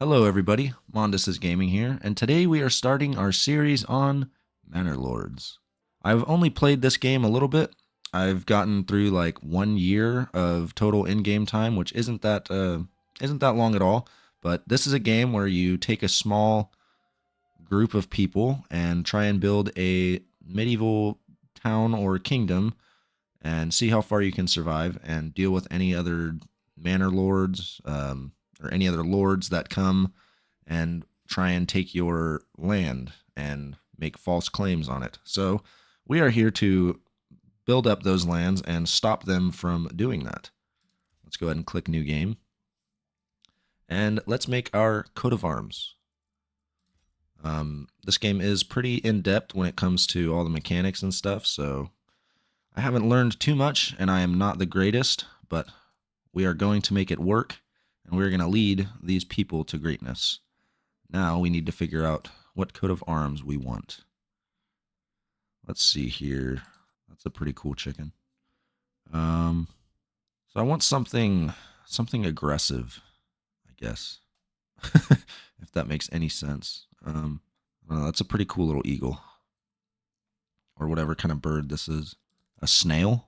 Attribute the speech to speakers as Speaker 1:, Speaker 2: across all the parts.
Speaker 1: Hello, everybody. Mondis Gaming here, and today we are starting our series on Manor Lords. I've only played this game a little bit. I've gotten through like 1 year of total in-game time, which isn't that long at all. But this is a game where you take a small group of people and try and build a medieval town or kingdom and see how far you can survive and deal with any other manor lords or any other lords that come and try and take your land and make false claims on it. So we are here to build up those lands and stop them from doing that. Let's go ahead and click new game. And let's make our coat of arms. This game is pretty in-depth when it comes to all the mechanics and stuff, so I haven't learned too much, and I am not the greatest, but we are going to make it work, and we're going to lead these people to greatness. Now we need to figure out what coat of arms we want. Let's see here. That's a pretty cool chicken. So I want something aggressive, I guess, if that makes any sense. That's a pretty cool little eagle, or whatever kind of bird this is. A snail?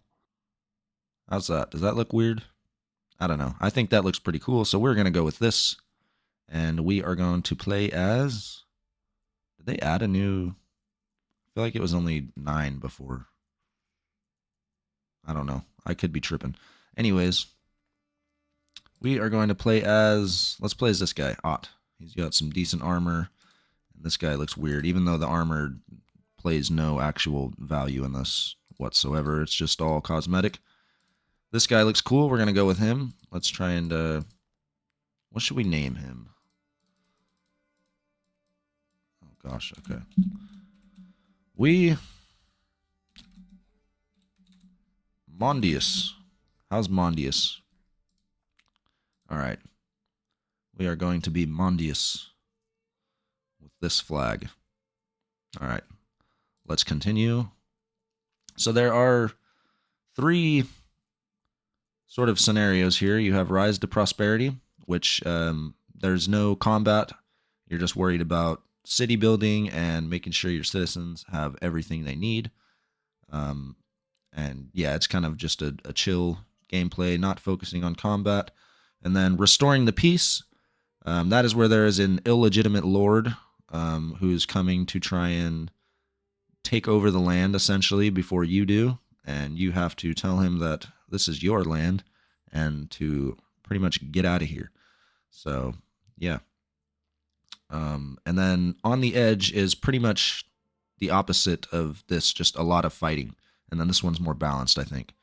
Speaker 1: How's that? Does that look weird? I don't know. I think that looks pretty cool, so we're going to go with this. And we are going to play as... Did they add a new... I feel like it was only 9 before. I don't know. I could be tripping. Anyways, we are going to play as... Let's play as this guy, Ott. He's got some decent armor. And this guy looks weird, even though the armor plays no actual value in this whatsoever. It's just all cosmetic. This guy looks cool. We're going to go with him. Let's try and... what should we name him? Oh, gosh. Okay. Mondius. How's Mondius? All right. We are going to be Mondius with this flag. All right. Let's continue. So there are 3 sort of scenarios here. You have Rise to Prosperity, which there's no combat. You're just worried about city building and making sure your citizens have everything they need. And yeah, it's kind of just a chill gameplay, not focusing on combat. And then Restoring the Peace. That is where there is an illegitimate lord who's coming to try and take over the land, essentially, before you do. And you have to tell him that this is your land and to pretty much get out of here. So, yeah. And then On the Edge is pretty much the opposite of this, just a lot of fighting. And then this one's more balanced, I think.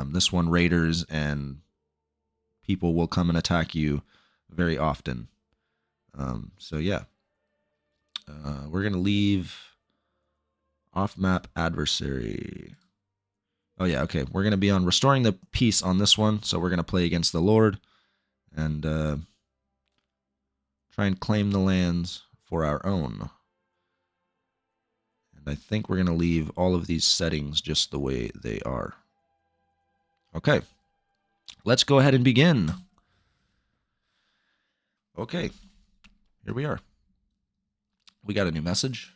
Speaker 1: This one, raiders and people will come and attack you very often. So, yeah. We're going to leave off-map adversary. Oh, yeah, okay. We're going to be on Restoring the Peace on this one, so we're going to play against the Lord and try and claim the lands for our own. And I think we're going to leave all of these settings just the way they are. Okay. Let's go ahead and begin. Okay. Here we are. We got a new message.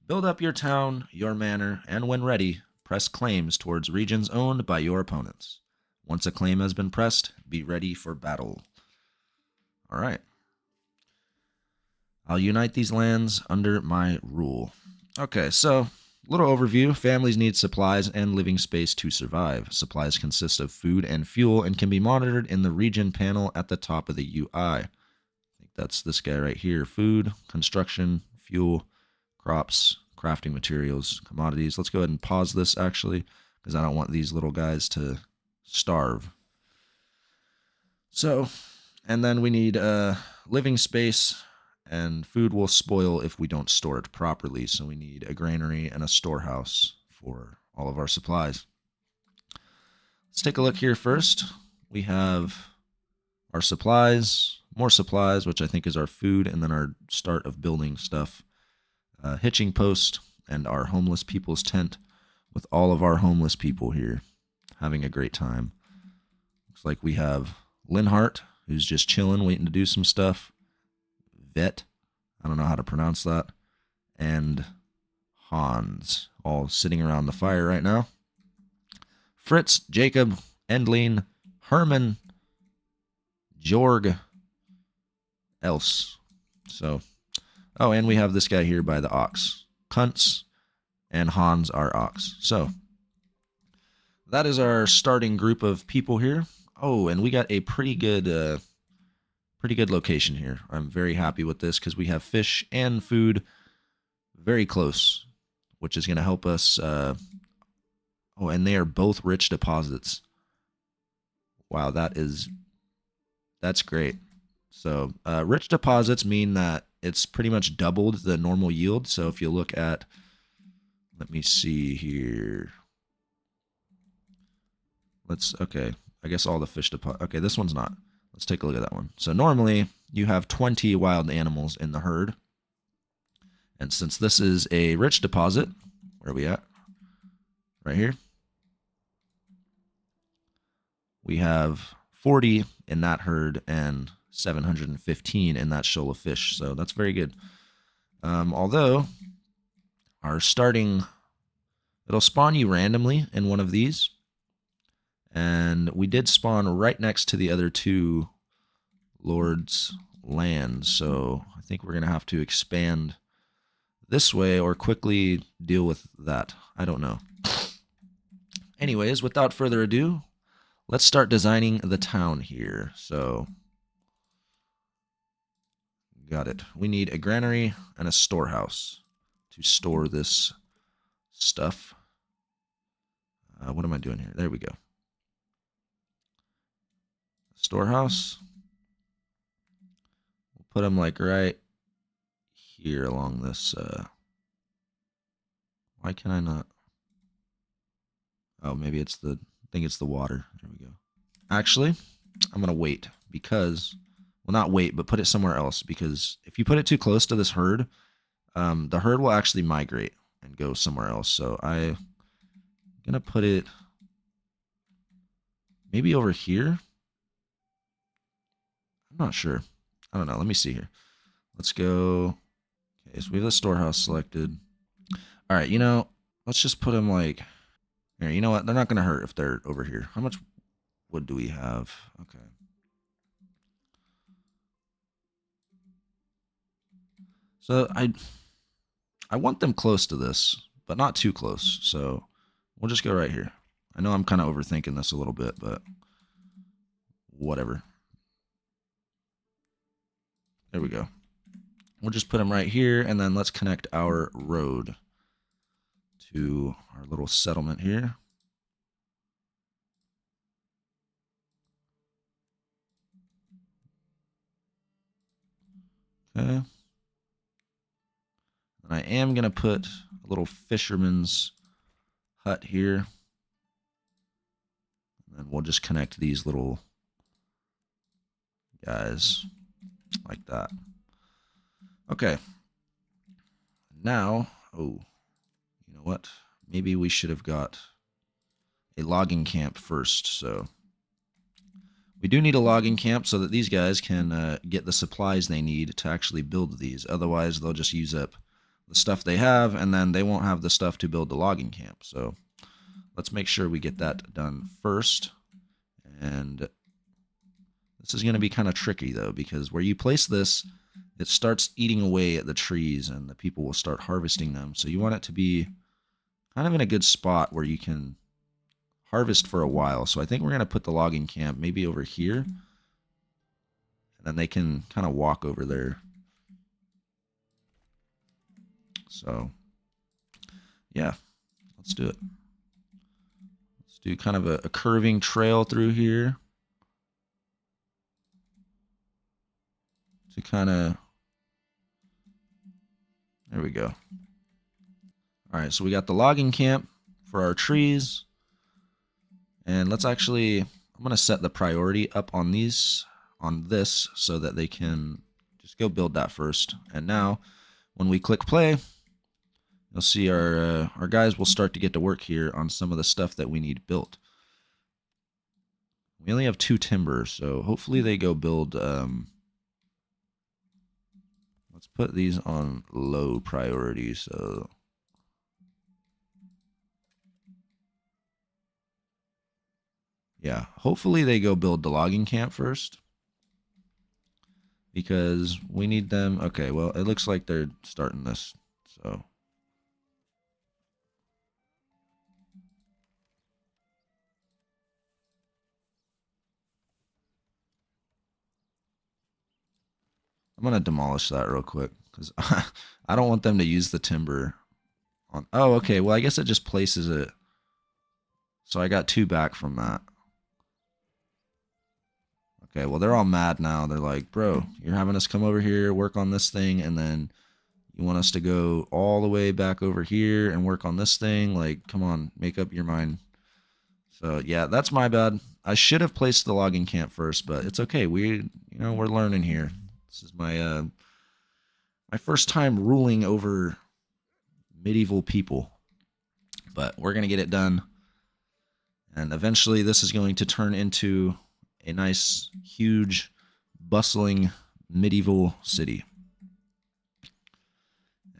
Speaker 1: Build up your town, your manor, and when ready, press claims towards regions owned by your opponents. Once a claim has been pressed, be ready for battle. All right. I'll unite these lands under my rule. Okay, so little overview. Families need supplies and living space to survive. Supplies consist of food and fuel and can be monitored in the region panel at the top of the UI. I think that's this guy right here. Food, construction, fuel, crops, crafting materials, commodities. Let's go ahead and pause this, actually, because I don't want these little guys to starve. So, and then we need living space, and food will spoil if we don't store it properly. So we need a granary and a storehouse for all of our supplies. Let's take a look here first. We have our supplies, more supplies, which I think is our food, and then our start of building stuff. Hitching post, and our homeless people's tent with all of our homeless people here having a great time. Looks like we have Linhart who's just chilling, waiting to do some stuff. Vet, I don't know how to pronounce that. And Hans, all sitting around the fire right now. Fritz, Jacob, Endline, Herman, Jorg, Else. So, oh, and we have this guy here by the ox. Kuntz and Hans are ox. So, that is our starting group of people here. Oh, and we got a pretty good location here. I'm very happy with this because we have fish and food very close, which is going to help us. Oh, and they are both rich deposits. Wow, that's great. So rich deposits mean that it's pretty much doubled the normal yield. So if you look at, let me see here. Okay, I guess all the fish deposit. Okay, this one's not. Let's take a look at that one. So normally you have 20 wild animals in the herd. And since this is a rich deposit, where are we at? Right here. We have 40 in that herd and 715 in that shoal of fish. So that's very good. Although our starting, it'll spawn you randomly in one of these. And we did spawn right next to the other two lords' lands. So I think we're going to have to expand this way or quickly deal with that. I don't know. Anyways, without further ado, let's start designing the town here. So, got it. We need a granary and a storehouse to store this stuff. What am I doing here? There we go. Storehouse. We'll put them like right here along this. Why can I not? Oh, maybe it's I think it's the water. There we go. Actually, I'm going to wait because, well, not wait, but put it somewhere else, because if you put it too close to this herd, the herd will actually migrate and go somewhere else. So I'm going to put it maybe over here. I'm not sure. I don't know. Let me see here. Let's go. Okay, so we have the storehouse selected. All right, let's just put them like here. You know what? They're not going to hurt if they're over here. How much wood do we have? Okay. So I want them close to this, but not too close. So we'll just go right here. I know I'm kind of overthinking this a little bit, but whatever. There we go. We'll just put them right here, and then let's connect our road to our little settlement here. Okay. And I am going to put a little fisherman's hut here. And we'll just connect these little guys like that. Okay. Now, oh, you know what? Maybe we should have got a logging camp first. So we do need a logging camp so that these guys can get the supplies they need to actually build these. Otherwise, they'll just use up the stuff they have, and then they won't have the stuff to build the logging camp. So let's make sure we get that done first. And this is going to be kind of tricky, though, because where you place this, it starts eating away at the trees, and the people will start harvesting them. So you want it to be kind of in a good spot where you can harvest for a while. So I think we're going to put the logging camp maybe over here, and then they can kind of walk over there. So, yeah, let's do it. Let's do kind of a curving trail through here to kind of, there we go. All right, so we got the logging camp for our trees. And let's actually, I'm going to set the priority up on this so that they can just go build that first. And now when we click play, you'll see our guys will start to get to work here on some of the stuff that we need built. We only have 2 timber, so hopefully they go build. Let's put these on low priority. So yeah, hopefully they go build the logging camp first, because we need them. Okay, well, it looks like they're starting this, so I'm gonna demolish that real quick because I don't want them to use the timber on. Oh, okay. Well, I guess it just places it. So I got 2 back from that. Okay, well, they're all mad now. They're like, bro, you're having us come over here, work on this thing, and then you want us to go all the way back over here and work on this thing? Like, come on, make up your mind. So, yeah, that's my bad. I should have placed the logging camp first, but it's okay. We're learning here. This is my first time ruling over medieval people, but we're going to get it done. And eventually this is going to turn into a nice, huge, bustling medieval city.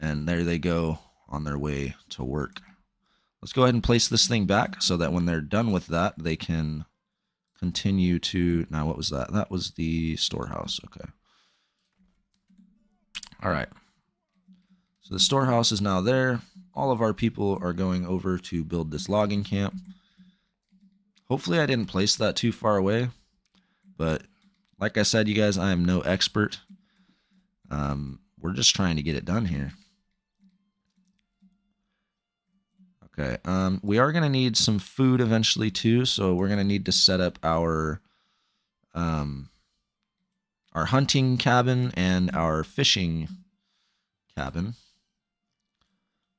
Speaker 1: And there they go on their way to work. Let's go ahead and place this thing back so that when they're done with that, they can continue to... Now, what was that? That was the storehouse. Okay. All right. So the storehouse is now there. All of our people are going over to build this logging camp. Hopefully I didn't place that too far away. But like I said, you guys, I am no expert. We're just trying to get it done here. Okay, we are going to need some food eventually too, so we're going to need to set up our hunting cabin and our fishing cabin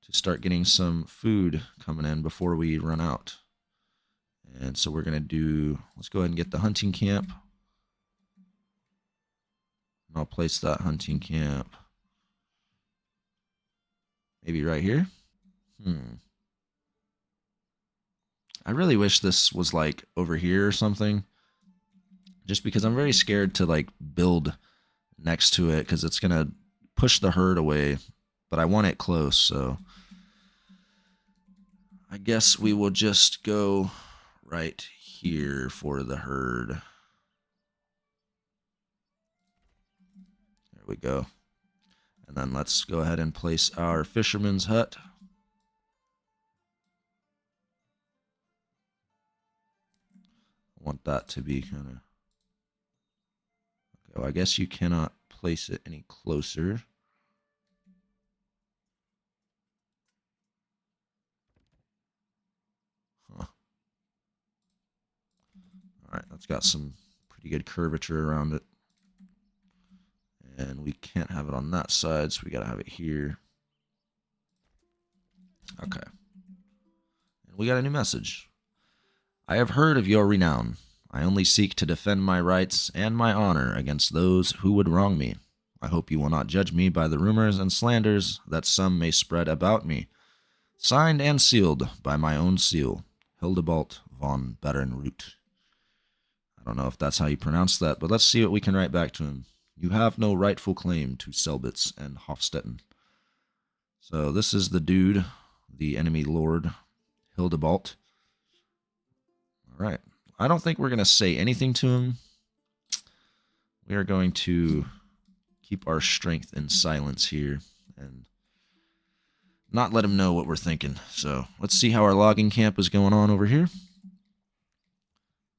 Speaker 1: to start getting some food coming in before we run out. And so we're going to let's go ahead and get the hunting camp. I'll place that hunting camp maybe right here. I really wish this was like over here or something, just because I'm very scared to like build next to it because it's gonna push the herd away, but I want it close, so I guess we will just go right here for the herd. There we go. And then let's go ahead and place our fisherman's hut. I want that to be kind of... Okay, well, I guess you cannot place it any closer. Huh. All right, that's got some pretty good curvature around it. And we can't have it on that side, so we got to have it here. Okay. And we got a new message. I have heard of your renown. I only seek to defend my rights and my honor against those who would wrong me. I hope you will not judge me by the rumors and slanders that some may spread about me. Signed and sealed by my own seal, Hildebald von Berenroot. I don't know if that's how you pronounce that, but let's see what we can write back to him. You have no rightful claim to Selbitz and Hofstetten. So this is the dude, the enemy lord, Hildebald. All right. I don't think we're going to say anything to him. We are going to keep our strength in silence here and not let him know what we're thinking. So let's see how our logging camp is going on over here.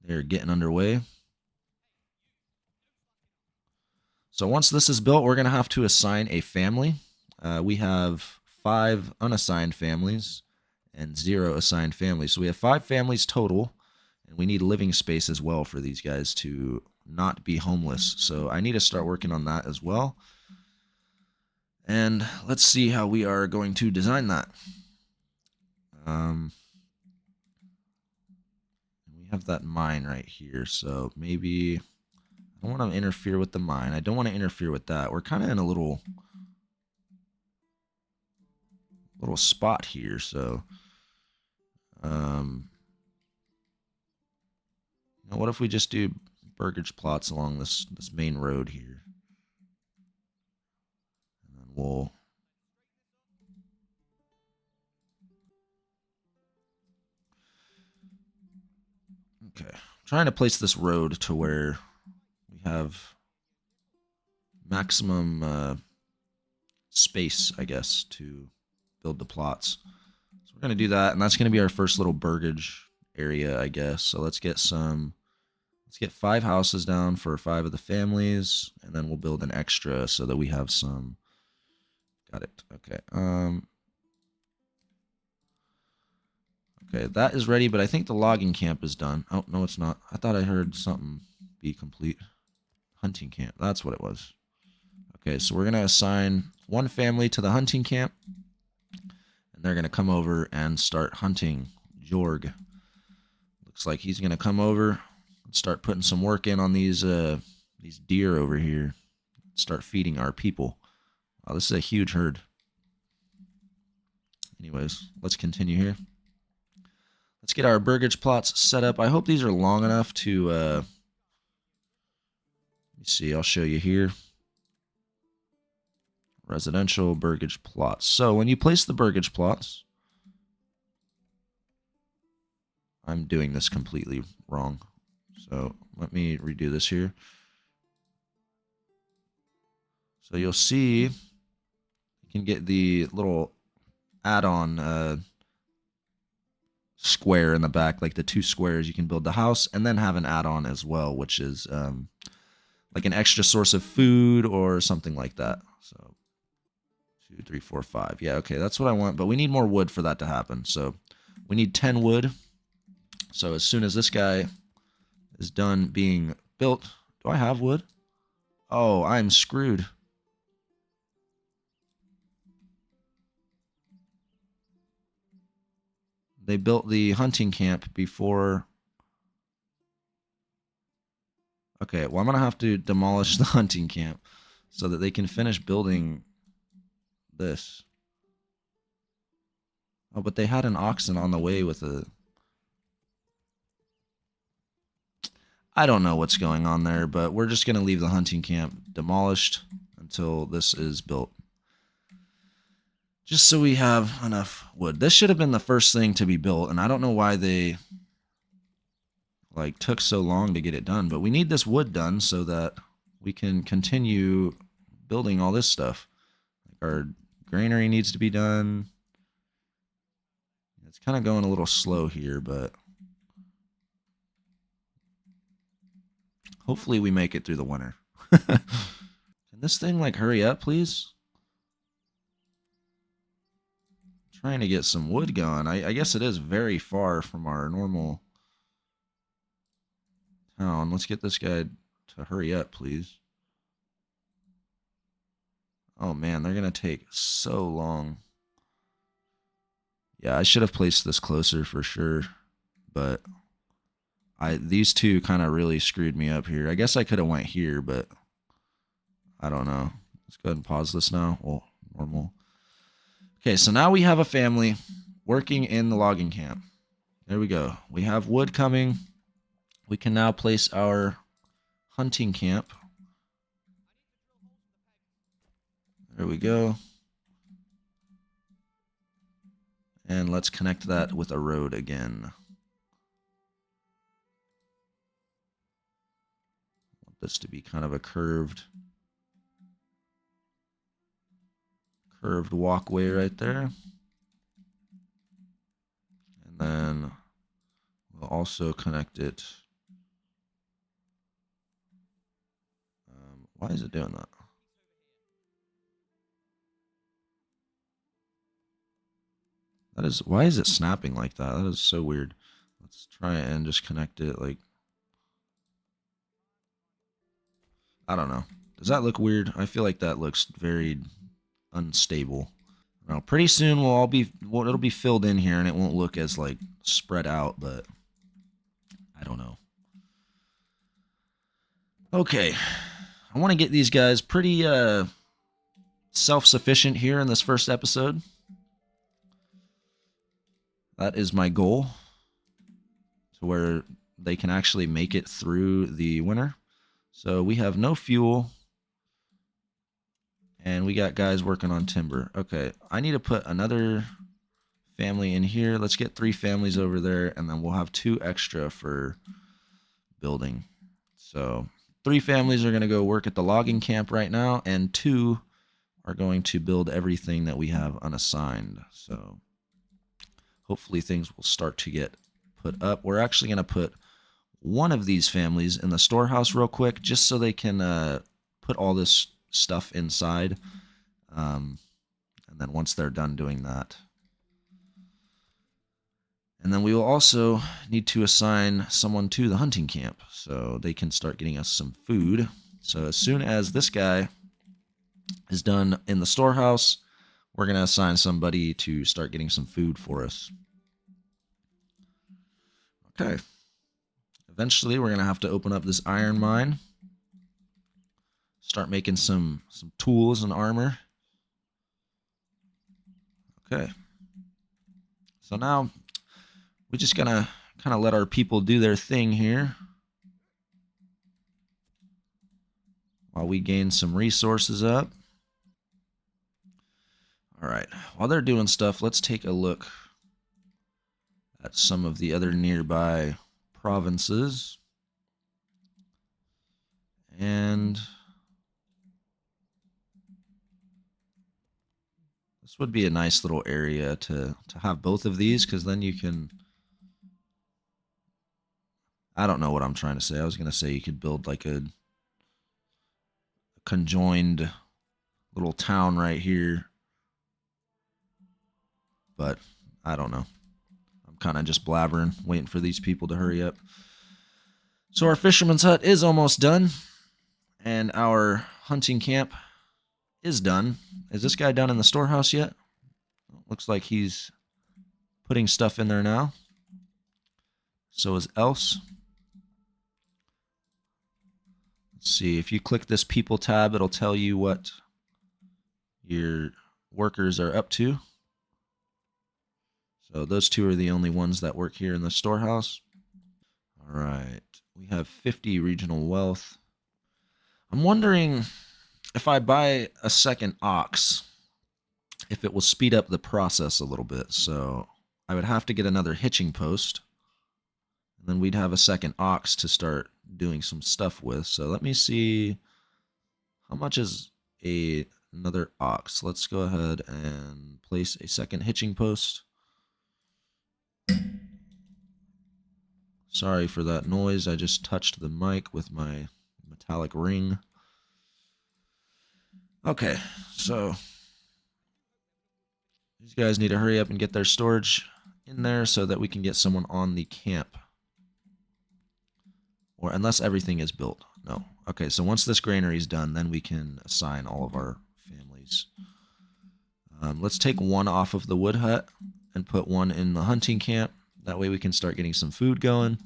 Speaker 1: They're getting underway. So once this is built, we're going to have to assign a family. We have 5 unassigned families and 0 assigned families. So we have 5 families total, and we need living space as well for these guys to not be homeless. So I need to start working on that as well. And let's see how we are going to design that. We have that mine right here, so maybe... I don't want to interfere with the mine. I don't want to interfere with that. We're kind of in a little spot here, so Now, what if we just do burgage plots along this main road here? And then we'll... Okay. I'm trying to place this road to where we have maximum space, I guess, to build the plots. So we're going to do that, and that's going to be our first little burgage area, I guess. So let's get 5 houses down for 5 of the families, and then we'll build an extra so that we have some. Got it. Okay. Okay, that is ready, but I think the logging camp is done. Oh, no, it's not. I thought I heard something be complete. Hunting camp. That's what it was. Okay, so we're going to assign 1 family to the hunting camp, and they're going to come over and start hunting Jorg. Looks like he's going to come over and start putting some work in on these deer over here. Start feeding our people. Wow, this is a huge herd. Anyways, let's continue here. Let's get our burgage plots set up. I hope these are long enough to... let me see, I'll show you here. Residential burgage plots. So when you place the burgage plots... I'm doing this completely wrong. So let me redo this here. So you'll see you can get the little add-on square in the back, like the 2 squares. You can build the house and then have an add-on as well, which is like an extra source of food or something like that. So 2, 3, 4, 5. Yeah, okay, that's what I want, but we need more wood for that to happen. So we need 10 wood. So as soon as this guy is done being built, do I have wood? Oh, I'm screwed. They built the hunting camp before. Okay, well, I'm going to have to demolish the hunting camp so that they can finish building this. Oh, but they had an oxen on the way with a... I don't know what's going on there, but we're just going to leave the hunting camp demolished until this is built. Just so we have enough wood. This should have been the first thing to be built, and I don't know why they took so long to get it done, but we need this wood done so that we can continue building all this stuff. Our granary needs to be done. It's kind of going a little slow here, but hopefully we make it through the winter. Can this thing hurry up, please? Trying to get some wood going. I guess it is very far from our normal town. Let's get this guy to hurry up, please. Oh man, they're gonna take so long. Yeah, I should have placed this closer for sure, but these two kind of really screwed me up here. I guess I could have went here, but I don't know. Let's go ahead and pause this now. Well, normal. Okay, so now we have a family working in the logging camp. There we go. We have wood coming. We can now place our hunting camp. There we go. And let's connect that with a road again. I want this to be kind of a curved walkway right there. And then we'll also connect it. Why is it doing that? Why is it snapping like that? That is so weird. Let's try and just connect it I don't know. Does that look weird? I feel like that looks very unstable. Now, pretty soon it'll be filled in here and it won't look as spread out, but I don't know. Okay. I want to get these guys pretty self-sufficient here in this first episode. That is my goal. To where they can actually make it through the winter. So we have no fuel, and we got guys working on timber. Okay, I need to put another family in here. Let's get 3 families over there, and then we'll have 2 extra for building. So 3 families are going to go work at the logging camp right now, and 2 are going to build everything that we have unassigned. So hopefully things will start to get put up. We're actually going to put one of these families in the storehouse real quick, just so they can put all this stuff inside. And then once they're done doing that, and then we will also need to assign someone to the hunting camp so they can start getting us some food. So as soon as this guy is done in the storehouse, we're going to assign somebody to start getting some food for us. Okay. Eventually, we're going to have to open up this iron mine. Start making some tools and armor. Okay. So now we're just going to kind of let our people do their thing here while we gain some resources up. All right. While they're doing stuff, let's take a look at some of the other nearby provinces. And this would be a nice little area to have both of these, because then you can... I don't know what I'm trying to say. I was going to say you could build like a conjoined little town right here. But I don't know. I'm kind of just blabbering, waiting for these people to hurry up. So our fisherman's hut is almost done. And our hunting camp is done. Is this guy done in the storehouse yet? Looks like he's putting stuff in there now. So is Else. Let's see. If you click this people tab, it'll tell you what your workers are up to. So those 2 are the only ones that work here in the storehouse. All right. We have 50 regional wealth. I'm wondering if I buy a second ox, if it will speed up the process a little bit. So I would have to get another hitching post, and then we'd have a second ox to start doing some stuff with. So let me see, how much is another ox? Let's go ahead and place a second hitching post. Sorry for that noise. I just touched the mic with my metallic ring. Okay, so these guys need to hurry up and get their storage in there so that we can get someone on the camp. Or unless everything is built. No. Okay, so once this granary is done, then we can assign all of our families. Let's take one off of the wood hut and put one in the hunting camp. That way we can start getting some food going.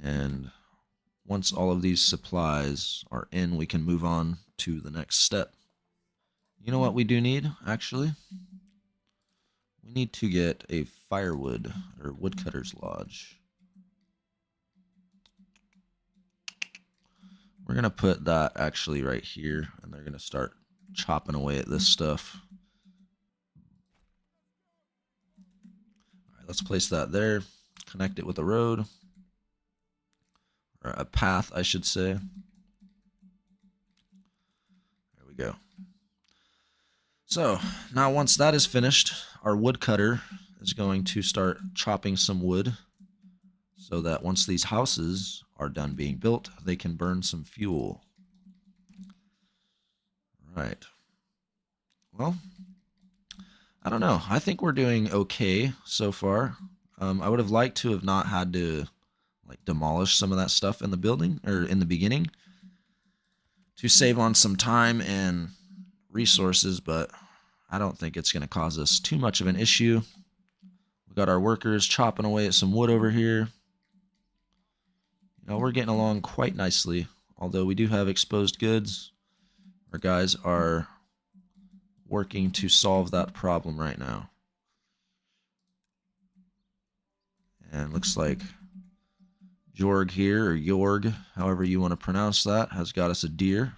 Speaker 1: And once all of these supplies are in, we can move on to the next step. You know what we do need, actually? We need to get a firewood or woodcutter's lodge. We're going to put that actually right here, and they're going to start chopping away at this stuff. All right, let's place that there. Connect it with a road. Or a path, I should say. There we go. So, now once that is finished, our woodcutter is going to start chopping some wood so that once these houses are done being built, they can burn some fuel. Right. Well, I don't know. I think we're doing okay so far. I would have liked to have not had to like demolish some of that stuff in the building or in the beginning to save on some time and resources, but I don't think it's going to cause us too much of an issue. We got our workers chopping away at some wood over here. You know, we're getting along quite nicely, although we do have exposed goods. Our guys are working to solve that problem right now. And looks like Jorg here, or Jorg, however you want to pronounce that, has got us a deer.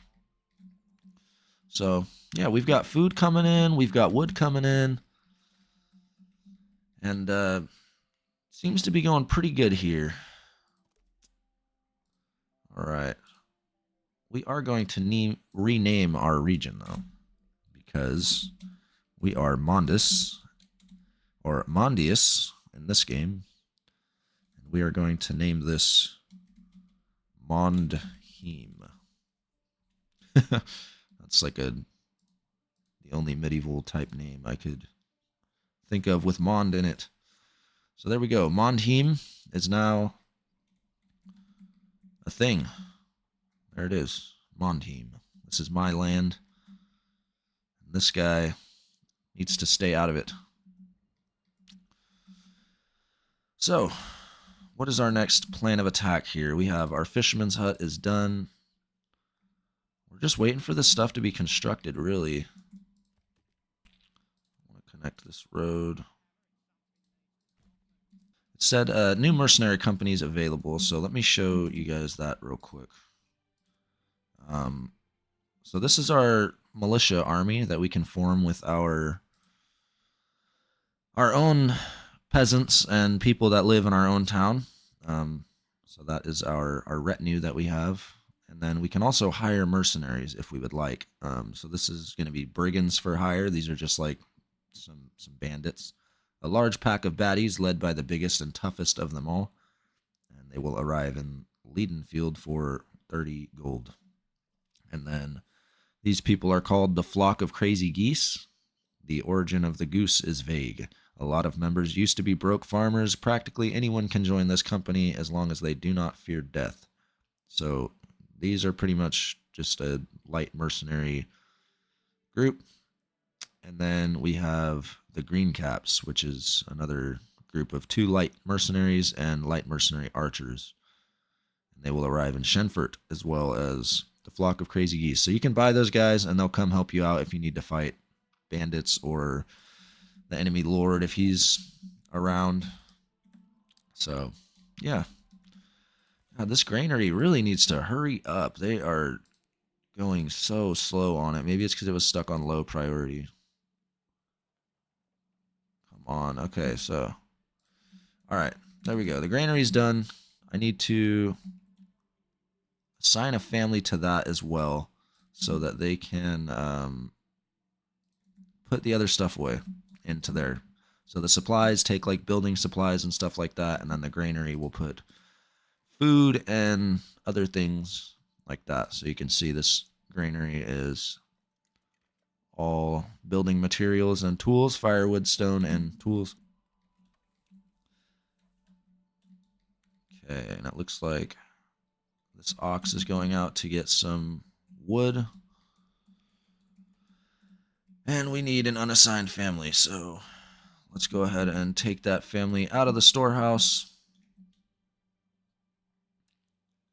Speaker 1: So, yeah, we've got food coming in, we've got wood coming in, and seems to be going pretty good here. All right. We are going to rename our region, though, because we are Mondus, or Mondius in this game. And we are going to name this Mondheim. That's like the only medieval type name I could think of with Mond in it. So there we go. Mondheim is now a thing. There it is. Mondheim. This is my land. And this guy needs to stay out of it. So, what is our next plan of attack here? We have our fisherman's hut is done. We're just waiting for this stuff to be constructed, really. I want to connect this road. It said new mercenary companies available, so let me show you guys that real quick. So this is our militia army that we can form with our own peasants and people that live in our own town. So that is our retinue that we have. And then we can also hire mercenaries if we would like. So this is going to be brigands for hire. These are just like some bandits. A large pack of baddies led by the biggest and toughest of them all. And they will arrive in Leadenfield for 30 gold. And then these people are called the Flock of Crazy Geese. The origin of the goose is vague. A lot of members used to be broke farmers. Practically anyone can join this company as long as they do not fear death. So these are pretty much just a light mercenary group. And then we have the Green Caps, which is another group of 2 light mercenaries and light mercenary archers. And they will arrive in Shenfort as well as the Flock of Crazy Geese. So you can buy those guys and they'll come help you out if you need to fight bandits or the enemy lord if he's around. So, yeah. God, this granary really needs to hurry up. They are going so slow on it. Maybe it's because it was stuck on low priority. Come on. Okay, so. All right. There we go. The granary's done. I need to assign a family to that as well so that they can put the other stuff away into there. So the supplies take like building supplies and stuff like that, and then the granary will put food and other things like that. So you can see this granary is all building materials and tools, firewood, stone, and tools. Okay, and it looks like this ox is going out to get some wood. And we need an unassigned family, so let's go ahead and take that family out of the storehouse.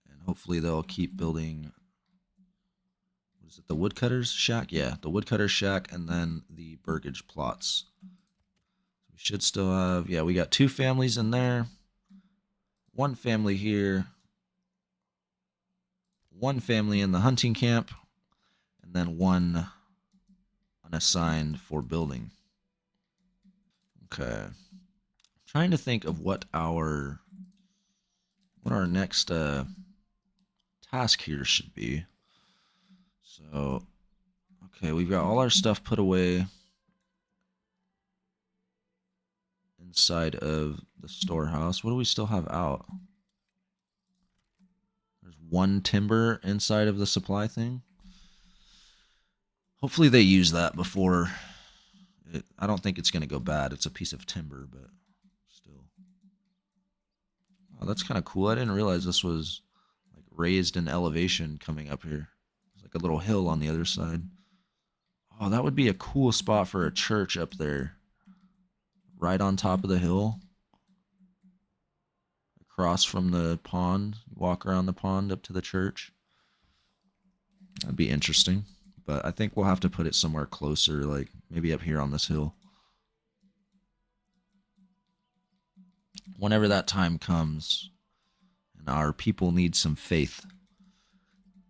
Speaker 1: And hopefully they'll keep building. What is it, the woodcutter's shack? Yeah, the woodcutter's shack and then the burgage plots. We should still have, yeah, we got 2 families in there. 1 family here. 1 family in the hunting camp. And then 1 unassigned for building. Okay. Trying to think of what our next task here should be. So, okay, we've got all our stuff put away inside of the storehouse. What do we still have out? There's 1 timber inside of the supply thing. Hopefully they use that before. I don't think it's going to go bad. It's a piece of timber, but still. Oh, that's kind of cool. I didn't realize this was like raised in elevation coming up here. There's like a little hill on the other side. Oh, that would be a cool spot for a church up there. Right on top of the hill. Across from the pond. Walk around the pond up to the church. That'd be interesting. But I think we'll have to put it somewhere closer, like maybe up here on this hill. Whenever that time comes, and our people need some faith,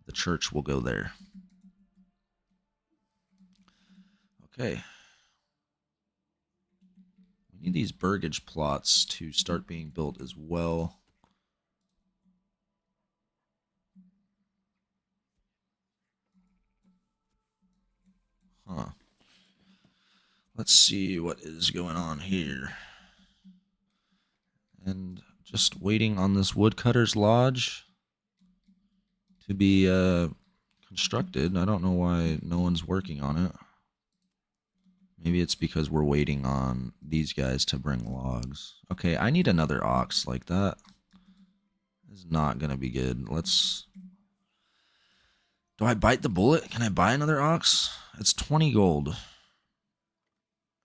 Speaker 1: the church will go there. Okay. We need these burgage plots to start being built as well. Huh. Let's see what is going on here. And just waiting on this woodcutter's lodge to be constructed. I don't know why no one's working on it. Maybe it's because we're waiting on these guys to bring logs. Okay, I need another ox. Like that is not going to be good. Let's... Do I bite the bullet? Can I buy another ox? It's 20 gold.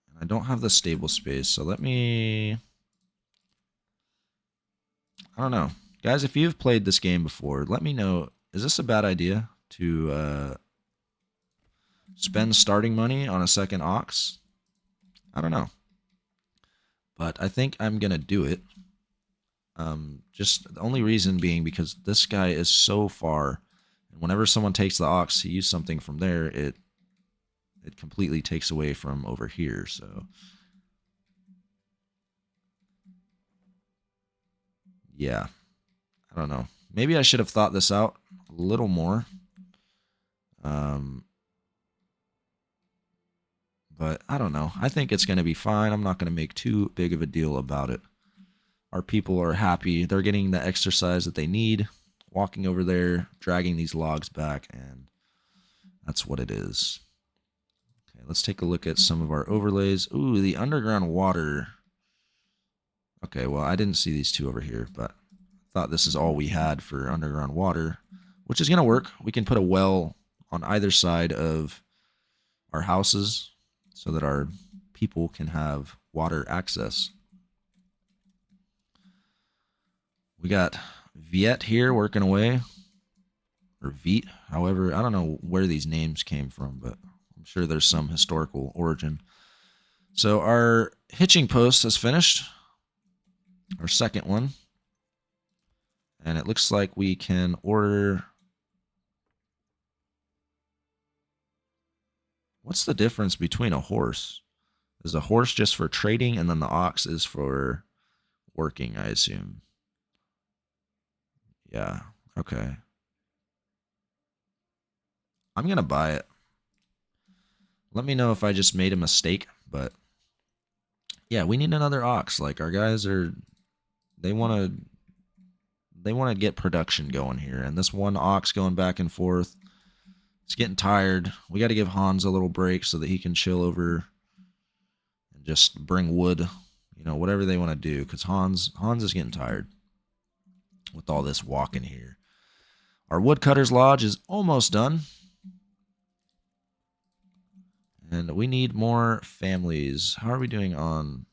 Speaker 1: And I don't have the stable space, so let me... I don't know. Guys, if you've played this game before, let me know. Is this a bad idea to spend starting money on a second ox? I don't know. But I think I'm going to do it. Just the only reason being because this guy is so far. And whenever someone takes the ox to use something from there, it completely takes away from over here. So yeah, I don't know. Maybe I should have thought this out a little more. But I don't know. I think it's going to be fine. I'm not going to make too big of a deal about it. Our people are happy. They're getting the exercise that they need, walking over there, dragging these logs back, and that's what it is. Okay, let's take a look at some of our overlays. Ooh, the underground water. Okay, well, I didn't see these two over here, but I thought this is all we had for underground water, which is going to work. We can put a well on either side of our houses so that our people can have water access. We got Viet here working away, or Viet, however, I don't know where these names came from, but I'm sure there's some historical origin. So our hitching post is finished, our second one, and it looks like we can order... What's the difference between a horse? Is a horse just for trading, and then the ox is for working, I assume? Yeah, okay. I'm going to buy it. Let me know if I just made a mistake, but yeah, we need another ox. Like, our guys are... They want to get production going here, and this one ox going back and forth, it's getting tired. We got to give Hans a little break so that he can chill over and just bring wood, you know, whatever they want to do, because Hans is getting tired with all this walking here. Our woodcutter's lodge is almost done, and we need more families. How are we doing on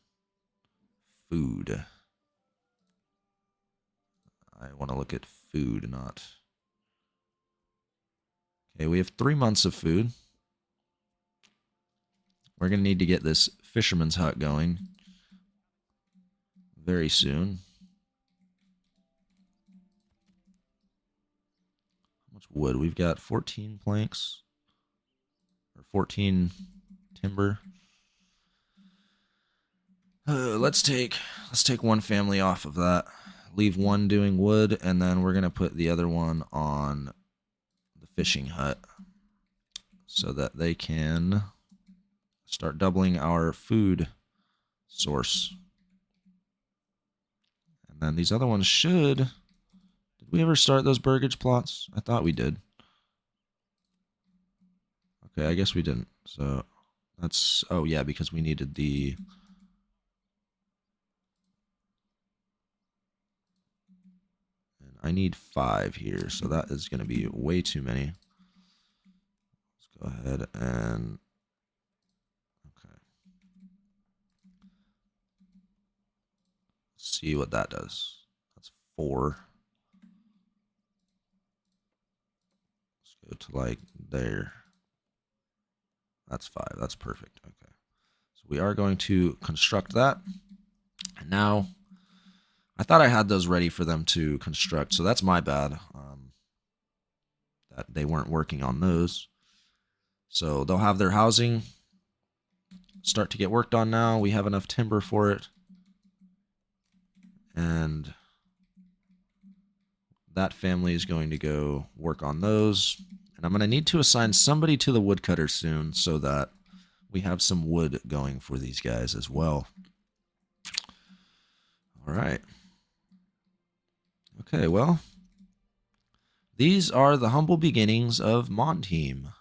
Speaker 1: food? I want to look at food, not... Okay, we have 3 months of food. We're going to need to get this fisherman's hut going very soon. How much wood? We've got 14 planks, or 14 timber. Let's take one family off of that. Leave one doing wood, and then we're going to put the other one on the fishing hut so that they can start doubling our food source. And then these other ones should... Did we ever start those burgage plots? I thought we did. Okay, I guess we didn't. So that's... Oh, yeah, because we needed the... And I need 5 here, so that is going to be way too many. Let's go ahead and... Okay. Let's see what that does. That's 4. Let's go to, like, there. That's 5. That's perfect. Okay. So we are going to construct that. And now I thought I had those ready for them to construct, so that's my bad. That they weren't working on those. So they'll have their housing start to get worked on now. We have enough timber for it. And that family is going to go work on those. And I'm going to need to assign somebody to the woodcutter soon so that we have some wood going for these guys as well. All right. Okay, well, these are the humble beginnings of Mondheim,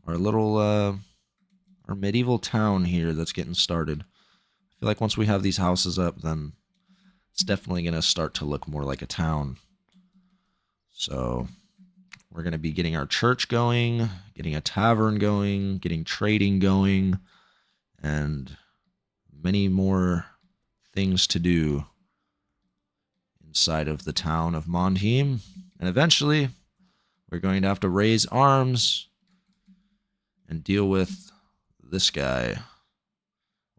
Speaker 1: our little, our medieval town here that's getting started. I feel like once we have these houses up, then it's definitely going to start to look more like a town. So we're going to be getting our church going, getting a tavern going, getting trading going, and many more things to do inside of the town of Mondheim. And eventually, we're going to have to raise arms and deal with this guy,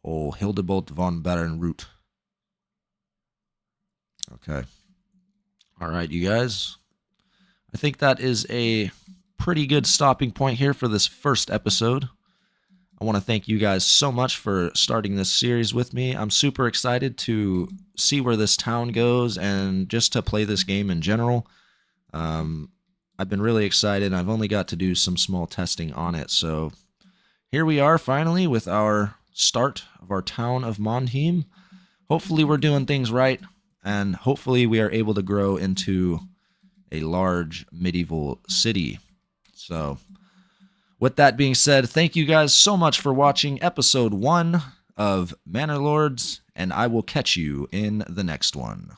Speaker 1: old Hildebolt von Barenroot. Okay. All right, you guys. I think that is a pretty good stopping point here for this first episode. I want to thank you guys so much for starting this series with me. I'm super excited to see where this town goes and just to play this game in general. I've been really excited. I've only got to do some small testing on it. So here we are finally with our start of our town of Mondheim. Hopefully we're doing things right, and hopefully we are able to grow into a large medieval city. So with that being said, thank you guys so much for watching episode 1 of Manor Lords, and I will catch you in the next one.